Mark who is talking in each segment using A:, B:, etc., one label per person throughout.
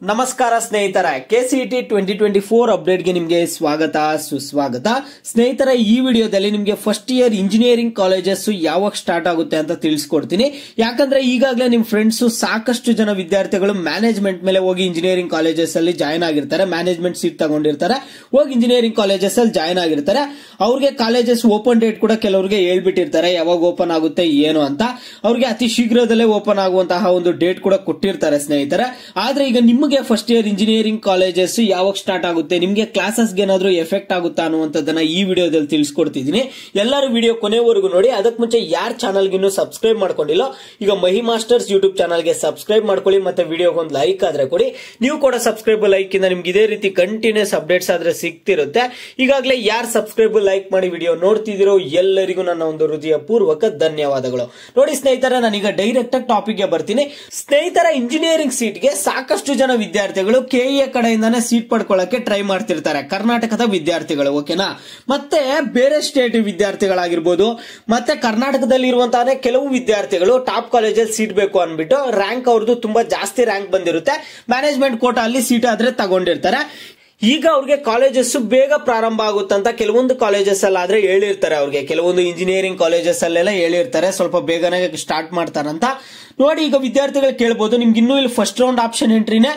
A: ನಮಸ್ಕಾರ ಸ್ನೇಹಿತರ, ಕೆಸಿಇಟಿ 2024 ಅಪ್ಡೇಟ್ಗೆ ನಿಮಗೆ ಸ್ವಾಗತ ಸುಸ್ವಾಗತ. ಸ್ನೇಹಿತರ, ಈ ವಿಡಿಯೋದಲ್ಲಿ ನಿಮಗೆ ಫಸ್ಟ್ ಇಯರ್ ಇಂಜಿನಿಯರಿಂಗ್ ಕಾಲೇಜಸ್ ಯಾವಾಗ ಸ್ಟಾರ್ಟ್ ಆಗುತ್ತೆ ಅಂತ ತಿಳಿಸ್ಕೊಡ್ತೀನಿ. ಯಾಕಂದ್ರೆ ಈಗಾಗಲೇ ನಿಮ್ ಫ್ರೆಂಡ್ಸ್ ಸಾಕಷ್ಟು ಜನ ವಿದ್ಯಾರ್ಥಿಗಳು ಮ್ಯಾನೇಜ್ಮೆಂಟ್ ಮೇಲೆ ಹೋಗಿ ಇಂಜಿನಿಯರಿಂಗ್ ಕಾಲೇಜಸ್ ಅಲ್ಲಿ ಜಾಯ್ನ್ ಆಗಿರ್ತಾರೆ, ಮ್ಯಾನೇಜ್ಮೆಂಟ್ ಸೀಟ್ ತಗೊಂಡಿರ್ತಾರೆ, ಹೋಗಿ ಇಂಜಿನಿಯರಿಂಗ್ ಕಾಲೇಜಸ್ ಅಲ್ಲಿ ಜಾಯ್ನ್ ಆಗಿರ್ತಾರೆ. ಅವ್ರಿಗೆ ಕಾಲೇಜಸ್ ಓಪನ್ ಡೇಟ್ ಕೂಡ ಕೆಲವರಿಗೆ ಹೇಳ್ಬಿಟ್ಟಿರ್ತಾರೆ, ಯಾವಾಗ ಓಪನ್ ಆಗುತ್ತೆ ಏನು ಅಂತ. ಅವ್ರಿಗೆ ಅತಿ ಶೀಘ್ರದಲ್ಲೇ ಓಪನ್ ಆಗುವಂತಹ ಒಂದು ಡೇಟ್ ಕೂಡ ಕೊಟ್ಟಿರ್ತಾರೆ ಸ್ನೇಹಿತರೆ. ಆದ್ರೆ ಈಗ ನಿಮಗೆ ಫಸ್ಟ್ ಇಯರ್ ಇಂಜಿನಿಯರಿಂಗ್ ಕಾಲೇಜಸ್ ಯಾವಾಗ ಸ್ಟಾರ್ಟ್ ಆಗುತ್ತೆ, ನಿಮಗೆ ಕ್ಲಾಸಸ್ ಏನಾದ್ರೂ ಎಫೆಕ್ಟ್ ಆಗುತ್ತಾ ಅನ್ನುವಂಥದ್ದನ್ನ ಈ ವಿಡಿಯೋದಲ್ಲಿ ತಿಳಿಸ್ಕೊಡ್ತಿದ್ದೀನಿ. ಎಲ್ಲರೂ ವಿಡಿಯೋ ಕೊನೆವರೆಗೂ ನೋಡಿ. ಅದಕ್ಕೆ ಮುಂಚೆ ಯಾರ ಚಾನಲ್ಗೆ ಇನ್ನೂ ಸಬ್ಸ್ಕ್ರೈಬ್ ಮಾಡ್ಕೊಂಡಿಲ್ಲ, ಈಗ ಮಹಿ ಮಾಸ್ಟರ್ಸ್ ಯೂಟ್ಯೂಬ್ ಚಾನಲ್ಗೆ ಸಬ್ಸ್ಕ್ರೈಬ್ ಮಾಡ್ಕೊಳ್ಳಿ, ಮತ್ತೆ ವಿಡಿಯೋಗೆ ಒಂದು ಲೈಕ್ ಆದ್ರೆ ಕೊಡಿ. ನೀವು ಕೂಡ ಸಬ್ಸ್ಕ್ರೈಬ್ ಲೈಕ್ ಇಂದ ನಿಮ್ಗೆ ಇದೇ ರೀತಿ ಕಂಟಿನ್ಯೂಸ್ ಅಪ್ಡೇಟ್ಸ್ ಆದ್ರೆ ಸಿಗ್ತಿರುತ್ತೆ. ಈಗಾಗಲೇ ಯಾರು ಸಬ್ಸ್ಕ್ರೈಬ್ ಲೈಕ್ ಮಾಡಿ ವಿಡಿಯೋ ನೋಡ್ತಿದ್ದೀರೋ ಎಲ್ಲರಿಗೂ ನನ್ನ ಒಂದು ಹೃದಯ ಪೂರ್ವಕ ಧನ್ಯವಾದಗಳು. ನೋಡಿ ಸ್ನೇಹಿತರೆ, ನಾನೀಗ ಡೈರೆಕ್ಟ್ ಆಗಿ ಟಾಪಿಕ್ ಗೆ ಬರ್ತೀನಿ. ಸ್ನೇಹಿತರ, ಇಂಜಿನಿಯರಿಂಗ್ ಸೀಟ್ಗೆ ಸಾಕಷ್ಟು ಜನ ವಿದ್ಯಾರ್ಥಿಗಳು ಕೆಇಎ ಕಡೆಯಿಂದಾನೆ ಸೀಟ್ ಪಡ್ಕೊಳ್ಳಕ್ಕೆ ಟ್ರೈ ಮಾಡ್ತಿರ್ತಾರೆ, ಕರ್ನಾಟಕದ ವಿದ್ಯಾರ್ಥಿಗಳು, ಓಕೆನಾ. ಮತ್ತೆ ಬೇರೆ ಸ್ಟೇಟ್ ವಿದ್ಯಾರ್ಥಿಗಳಾಗಿರ್ಬೋದು, ಮತ್ತೆ ಕರ್ನಾಟಕದಲ್ಲಿ ಇರುವಂತಹ ಕೆಲವು ವಿದ್ಯಾರ್ಥಿಗಳು ಟಾಪ್ ಕಾಲೇಜಲ್ಲಿ ಸೀಟ್ ಬೇಕು ಅನ್ಬಿಟ್ಟು ರ್ಯಾಂಕ್ ಅವ್ರದ್ದು ತುಂಬಾ ಜಾಸ್ತಿ ರ್ಯಾಂಕ್ ಬಂದಿರುತ್ತೆ, ಮ್ಯಾನೇಜ್ಮೆಂಟ್ ಕೋಟಾ ಅಲ್ಲಿ ಸೀಟ್ ಆದ್ರೆ ತಗೊಂಡಿರ್ತಾರೆ. ಈಗ ಅವ್ರಿಗೆ ಕಾಲೇಜಸ್ ಬೇಗ ಪ್ರಾರಂಭ ಆಗುತ್ತಂತ ಕೆಲವೊಂದು ಕಾಲೇಜಸ್ ಅಲ್ಲಿ ಆದ್ರೆ ಹೇಳಿರ್ತಾರೆ, ಅವ್ರಿಗೆ ಕೆಲವೊಂದು ಇಂಜಿನಿಯರಿಂಗ್ ಕಾಲೇಜಸ್ ಅಲ್ಲೆಲ್ಲ ಹೇಳಿರ್ತಾರೆ ಸ್ವಲ್ಪ ಬೇಗನೆ ಸ್ಟಾರ್ಟ್ ಮಾಡ್ತಾರಂತ. ನೋಡಿ, ಈಗ ವಿದ್ಯಾರ್ಥಿಗಳು ಕೇಳ್ಬೋದು, ನಿಮ್ಗೆ ಇನ್ನೂ ಇಲ್ಲಿ ಫಸ್ಟ್ ರೌಂಡ್ ಆಪ್ಷನ್ ಎಂಟ್ರಿನೇ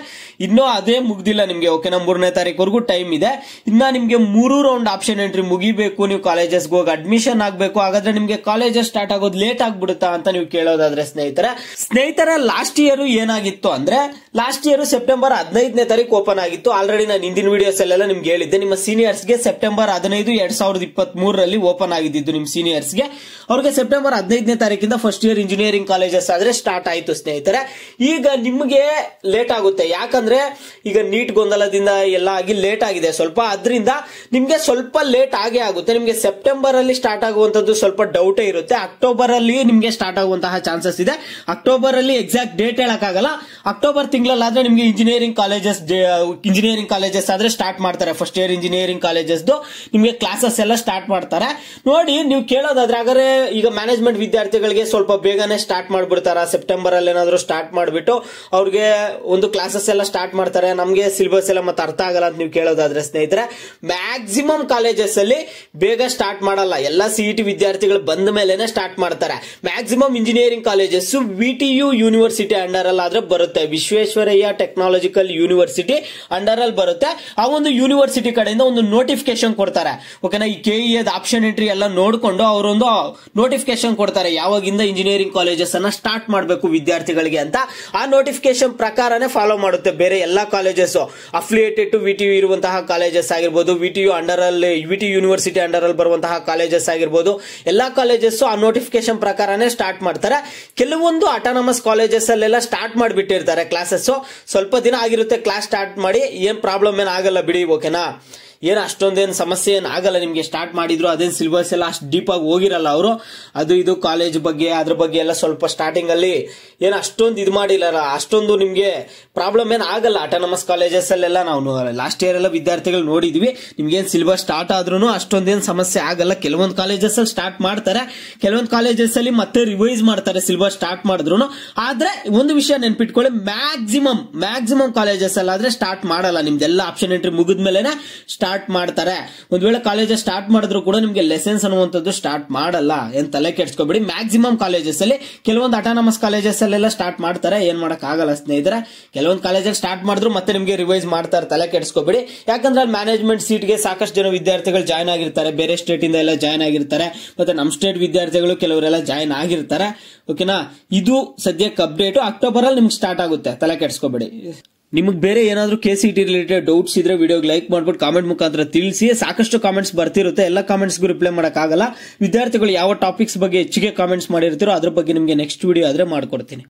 A: ಇನ್ನೂ ಅದೇ ಮುಗ್ದಿಲ್ಲ ನಿಮ್ಗೆ, ಓಕೆನಾ. 3ನೇ ತಾರೀಕುವರೆಗೂ ಟೈಮ್ ಇದೆ. ಇನ್ನ ನಿಮ್ಗೆ 3 ರೌಂಡ್ ಆಪ್ಷನ್ ಎಂಟ್ರಿ ಮುಗಿಬೇಕು, ನೀವು ಕಾಲೇಜಸ್ಗೆ ಹೋಗಿ ಅಡ್ಮಿಷನ್ ಆಗ್ಬೇಕು. ಹಾಗಾದ್ರೆ ನಿಮ್ಗೆ ಕಾಲೇಜಸ್ ಸ್ಟಾರ್ಟ್ ಆಗೋದು ಲೇಟ್ ಆಗ್ಬಿಡುತ್ತಾ ಅಂತ ನೀವು ಕೇಳೋದಾದ್ರೆ ಸ್ನೇಹಿತರ ಲಾಸ್ಟ್ ಇಯರ್ ಏನಾಗಿತ್ತು ಅಂದ್ರೆ, ಲಾಸ್ಟ್ ಇಯರ್ ಸೆಪ್ಟೆಂಬರ್ 15ನೇ ತಾರೀಕು ಓಪನ್ ಆಗಿತ್ತು. ಆಲ್ರೆಡಿ ನಾನು ಹಿಂದಿನ ವಿಡಿಯೋಸ್ ಅಲ್ಲೆಲ್ಲ ನಿಮ್ಗೆ ಹೇಳಿದ್ದೆ, ನಿಮ್ಮ ಸೀನಿಯರ್ಸ್ಗೆ ಸೆಪ್ಟೆಂಬರ್ 15, 2023 ಓಪನ್ ಆಗಿದ್ದು ನಿಮ್ಮ ಸೀನಿಯರ್ಸ್ಗೆ. ಅವ್ರಿಗೆ ಸೆಪ್ಟೆಂಬರ್ 15ನೇ ತಾರೀಕಿಂದ ಫಸ್ಟ್ ಇಯರ್ ಇಂಜಿನಿಯರಿಂಗ್ ಕಾಲೇಜಸ್ ಆದ್ರೆ ಸ್ಟಾರ್ಟ್ ಆಯ್ತು ಸ್ನೇಹಿತರೆ. ಈಗ ನಿಮ್ಗೆ ಲೇಟ್ ಆಗುತ್ತೆ, ಯಾಕಂದ್ರೆ ಈಗ ನೀಟ್ ಗೊಂದಲದಿಂದ ಎಲ್ಲ ಆಗಿ ಲೇಟ್ ಆಗಿದೆ ಸ್ವಲ್ಪ, ಅದರಿಂದ ನಿಮ್ಗೆ ಸ್ವಲ್ಪ ಲೇಟ್ ಆಗೇ ಆಗುತ್ತೆ. ನಿಮ್ಗೆ ಸೆಪ್ಟೆಂಬರ್ ಅಲ್ಲಿ ಸ್ಟಾರ್ಟ್ ಆಗುವಂತದ್ದು ಸ್ವಲ್ಪ ಡೌಟೇ ಇರುತ್ತೆ. ಅಕ್ಟೋಬರ್ ಅಲ್ಲಿ ನಿಮ್ಗೆ ಸ್ಟಾರ್ಟ್ ಆಗುವಂತಹ ಚಾನ್ಸಸ್ ಇದೆ. ಅಕ್ಟೋಬರ್ ಅಲ್ಲಿ ಎಕ್ಸಾಕ್ಟ್ ಡೇಟ್ ಹೇಳಕ್ಕಾಗಲ್ಲ. ಅಕ್ಟೋಬರ್ ತಿಂಗಳಲ್ಲಾದ್ರೆ ನಿಮ್ಗೆ ಇಂಜಿನಿಯರಿಂಗ್ ಕಾಲೇಜಸ್ ಆದ್ರೆ ಸ್ಟಾರ್ಟ್ ಮಾಡ್ತಾರೆ. ಫಸ್ಟ್ ಇಯರ್ ಇಂಜಿನಿಯರಿಂಗ್ ಕಾಲೇಜಸ್ ನಿಮ್ಗೆ ಕ್ಲಾಸಸ್ ಎಲ್ಲ ಸ್ಟಾರ್ಟ್ ಮಾಡ್ತಾರೆ. ನೋಡಿ, ನೀವು ಕೇಳೋದಾದ್ರೆ ಹಾಗಾದ್ರೆ ಈಗ ಮ್ಯಾನೇಜ್ಮೆಂಟ್ ವಿದ್ಯಾರ್ಥಿಗಳಿಗೆ ಸ್ವಲ್ಪ ಬೇಗನೆ ಸ್ಟಾರ್ಟ್ ಮಾಡ್ಬಿಡ್ತಾರ, ಸೆಪ್ಟೆಂಬರ್ ಅಲ್ಲಿ ಏನಾದ್ರು ಸ್ಟಾರ್ಟ್ ಮಾಡ್ಬಿಟ್ಟು ಅವ್ರಿಗೆ ಒಂದು ಕ್ಲಾಸಸ್ ಎಲ್ಲ ಸ್ಟಾರ್ಟ್ ಮಾಡ್ತಾರೆ, ನಮ್ಗೆ ಸಿಲೆಬಸ್ ಎಲ್ಲ ಮತ್ತೆ ಅರ್ಥ ಆಗಲ್ಲ ಅಂತ ನೀವು ಕೇಳೋದಾದ್ರೆ ಸ್ನೇಹಿತರೆ, ಮ್ಯಾಕ್ಸಿಮಮ್ ಕಾಲೇಜಸ್ ಅಲ್ಲಿ ಬೇಗ ಸ್ಟಾರ್ಟ್ ಮಾಡಲ್ಲ. ಎಲ್ಲ ಸಿಇಟಿ ವಿದ್ಯಾರ್ಥಿಗಳು ಬಂದ ಮೇಲೆನೆ ಸ್ಟಾರ್ಟ್ ಮಾಡ್ತಾರೆ. Maximum engineering colleges VTU university under ಅಲ್ಲಿ ಆದ್ರೆ ಬರುತ್ತೆ, ವಿಶ್ವೇಶ್ವರಯ್ಯ ಟೆಕ್ನಾಲಜಿಕಲ್ ಯೂನಿವರ್ಸಿಟಿ ಅಂಡರ್ ಅಲ್ಲಿ ಬರುತ್ತೆ. ಆ ಒಂದು ಯೂನಿವರ್ಸಿಟಿ ಕಡೆಯಿಂದ ಒಂದು ನೋಟಿಫಿಕೇಶನ್ ಕೊಡ್ತಾರೆ, ಓಕೆನಾ. ಈ ಕೆಇಎ ಆಪ್ಷನ್ ಎಂಟ್ರಿ ಎಲ್ಲ ನೋಡ್ಕೊಂಡು ಅವರೊಂದು ನೋಟಿಫಿಕೇಶನ್ ಕೊಡ್ತಾರೆ, ಯಾವಾಗಿಂದ ಇಂಜಿನಿಯರಿಂಗ್ ಕಾಲೇಜಸ್ ಅನ್ನ ಸ್ಟಾರ್ಟ್ ಮಾಡಬೇಕು ವಿದ್ಯಾರ್ಥಿಗಳಿಗೆ ಅಂತ. ಆ ನೋಟಿಫಿಕೇಶನ್ ಪ್ರಕಾರನೇ ಫಾಲೋ ಮಾಡುತ್ತೆ ಬೇರೆ ಎಲ್ಲಾ ಕಾಲೇಜಸ್, ಅಫಿಲಿಯೇಟೆಡ್ ಟು ವಿಟಿಯು ಇರುವಂತಹ ಕಾಲೇಜಸ್ ಆಗಿರ್ಬೋದು, ವಿಟಿಯು ಅಂಡರ್ ಅಲ್ಲಿ ವಿಟಿ ಯೂನಿವರ್ಸಿಟಿ ಅಂಡರ್ ಅಲ್ಲಿ ಬರುವಂತಹ ಕಾಲೇಜಸ್ ಆಗಿರ್ಬೋದು, ಎಲ್ಲಾ ಕಾಲೇಜಸ್ ಆ ನೋಟಿಫಿಕೇಶನ್ ಪ್ರಕಾರನೇ ಸ್ಟಾರ್ಟ್ ಮಾಡ್ತಾರೆ. ಕೆಲವೊಂದು ಆಟೋನಮಸ್ ಕಾಲೇಜಸ್ ಅಲ್ಲೆಲ್ಲ ಸ್ಟಾರ್ಟ್ ಮಾಡಿಬಿಟ್ಟಿರ್ತಾರೆ ಕ್ಲಾಸಸ್, ಸ್ವಲ್ಪ ದಿನ ಆಗಿರುತ್ತೆ ಕ್ಲಾಸ್ ಸ್ಟಾರ್ಟ್ ಮಾಡಿ, ಏನ್ ಪ್ರಾಬ್ಲಮ್ ಏನ್ ಆಗಲ್ಲ ಬಿಡಿ, ಓಕೆನಾ. ಏನ್ ಅಷ್ಟೊಂದೇನು ಸಮಸ್ಯೆ ಏನ್ ಆಗಲ್ಲ ನಿಮ್ಗೆ, ಸ್ಟಾರ್ಟ್ ಮಾಡಿದ್ರು ಅದೇನ್ ಸಿಲೆಬಸ್ ಎಲ್ಲ ಅಷ್ಟು ಡೀಪ್ ಆಗಿ ಹೋಗಿರಲ್ಲ ಅವರು. ಅದು ಇದು ಕಾಲೇಜ್ ಬಗ್ಗೆ ಅದ್ರ ಬಗ್ಗೆ ಎಲ್ಲ ಸ್ವಲ್ಪ ಸ್ಟಾರ್ಟಿಂಗ್ ಅಲ್ಲಿ ಏನ್ ಅಷ್ಟೊಂದು ಇದು ಮಾಡಿಲ್ಲ, ಅಷ್ಟೊಂದು ನಿಮ್ಗೆ ಪ್ರಾಬ್ಲಮ್ ಏನ್ ಆಗಲ್ಲ. ಆಟೋನಮಸ್ ಕಾಲೇಜಸ್ ಅಲ್ಲೆಲ್ಲ ನಾವು ಲಾಸ್ಟ್ ಇಯರ್ ಎಲ್ಲ ವಿದ್ಯಾರ್ಥಿಗಳು ನೋಡಿದ್ವಿ, ನಿಮ್ಗೇನ್ ಸಿಲೆಬಸ್ ಸ್ಟಾರ್ಟ್ ಆದ್ರೂ ಅಷ್ಟೊಂದೇನು ಸಮಸ್ಯೆ ಆಗಲ್ಲ. ಕೆಲವೊಂದು ಕಾಲೇಜಸ್ ಅಲ್ಲಿ ಸ್ಟಾರ್ಟ್ ಮಾಡ್ತಾರೆ, ಕೆಲವೊಂದು ಕಾಲೇಜಸ್ ಅಲ್ಲಿ ಮತ್ತೆ ರಿವೈಸ್ ಮಾಡ್ತಾರೆ ಸಿಲೆಬಸ್ ಸ್ಟಾರ್ಟ್ ಮಾಡಿದ್ರು. ಆದ್ರೆ ಒಂದು ವಿಷಯ ನೆನ್ಪಿಟ್ಕೊಳ್ಳಿ, ಮ್ಯಾಕ್ಸಿಮಮ್ ಕಾಲೇಜಸ್ ಅಲ್ಲಿ ಆದ್ರೆ ಸ್ಟಾರ್ಟ್ ಮಾಡಲ್ಲ, ನಿಮ್ದೆಲ್ಲ ಆಪ್ಷನ್ ಎಂಟ್ರಿ ಮುಗಿದ್ಮೇಲೆ ಸ್ಟಾರ್ಟ್ ಮಾಡ್ತಾರೆ. ಒಂದ್ ವೇಳೆ ಕಾಲೇಜಸ್ ಸ್ಟಾರ್ಟ್ ಮಾಡಿದ್ರು ಕೂಡ ನಿಮ್ಗೆ ಲೆಸನ್ಸ್ ಅನ್ನುವಂಥದ್ದು ಸ್ಟಾರ್ಟ್ ಮಾಡಲ್ಲ, ಏನ್ ತಲೆ ಕೆಡ್ಸ್ಕೊಬೇಡಿ. ಮ್ಯಾಕ್ಸಿಮಮ್ ಕಾಲೇಜಸ್ ಅಲ್ಲಿ, ಕೆಲವೊಂದು ಆಟೋನಮಸ್ ಕಾಲೇಜಸ್ ಅಲ್ಲೆಲ್ಲ ಸ್ಟಾರ್ಟ್ ಮಾಡ್ತಾರೆ, ಏನ್ ಮಾಡಕ್ ಆಗಲ್ಲ ಸ್ನೇಹಿತರೆ. ಕೆಲವೊಂದು ಕಾಲೇಜಲ್ಲಿ ಸ್ಟಾರ್ಟ್ ಮಾಡಿದ್ರು ಮತ್ತೆ ನಿಮ್ಗೆ ರಿವೈಸ್ ಮಾಡ್ತಾರೆ, ತಲೆ ಕೆಡ್ಸ್ಕೊಬೇಡಿ. ಯಾಕಂದ್ರೆ ಮ್ಯಾನೇಜ್ಮೆಂಟ್ ಸೀಟ್ಗೆ ಸಾಕಷ್ಟು ಜನ ವಿದ್ಯಾರ್ಥಿಗಳು ಜಾಯ್ನ್ ಆಗಿರ್ತಾರೆ, ಬೇರೆ ಸ್ಟೇಟ್ ಇಂದ ಎಲ್ಲ ಜಾಯ್ನ್ ಆಗಿರ್ತಾರೆ, ಮತ್ತೆ ನಮ್ ಸ್ಟೇಟ್ ವಿದ್ಯಾರ್ಥಿಗಳು ಕೆಲವರೆಲ್ಲ ಜಾಯ್ನ್ ಆಗಿರ್ತಾರೆ, ಓಕೆನಾ. ಇದು ಸದ್ಯಕ್ಕೆ ಅಪ್ಡೇಟ್. ಅಕ್ಟೋಬರ್ ಅಲ್ಲಿ ನಿಮ್ಗೆ ಸ್ಟಾರ್ಟ್ ಆಗುತ್ತೆ, ತಲೆ ಕೆಡ್ಸ್ಕೊಬೇಡಿ. ನಿಮಗೆ ಬೇರೆ ಏನಾದ್ರೂ ಕೆಸಿಇಟಿ ರಿಲೇಟೆಡ್ ಡೌಟ್ಸ್ ಇದ್ರೆ ವಿಡಿಯೋಗೆ ಲೈಕ್ ಮಾಡ್ಬಿಟ್ಟು ಕಾಮೆಂಟ್ ಮುಖಾಂತರ ತಿಳಿಸಿ. ಸಾಕಷ್ಟು ಕಾಮೆಂಟ್ಸ್ ಬರ್ತಿರುತ್ತೆ, ಎಲ್ಲ ಕಾಮೆಂಟ್ಸ್ಗೂ ರಿಪ್ಲೈ ಮಾಡಕ್ ಆಗಲ್ಲ. ವಿದ್ಯಾರ್ಥಿಗಳು ಯಾವ ಟಾಪಿಕ್ಸ್ ಬಗ್ಗೆ ಹೆಚ್ಚಿಗೆ ಕಾಮೆಂಟ್ಸ್ ಮಾಡಿರ್ತೀರೋ ಅದ್ರ ಬಗ್ಗೆ ನಿಮಗೆ ನೆಕ್ಸ್ಟ್ ವಿಡಿಯೋ ಆದ್ರೆ ಮಾಡ್ಕೊಡ್ತೀನಿ.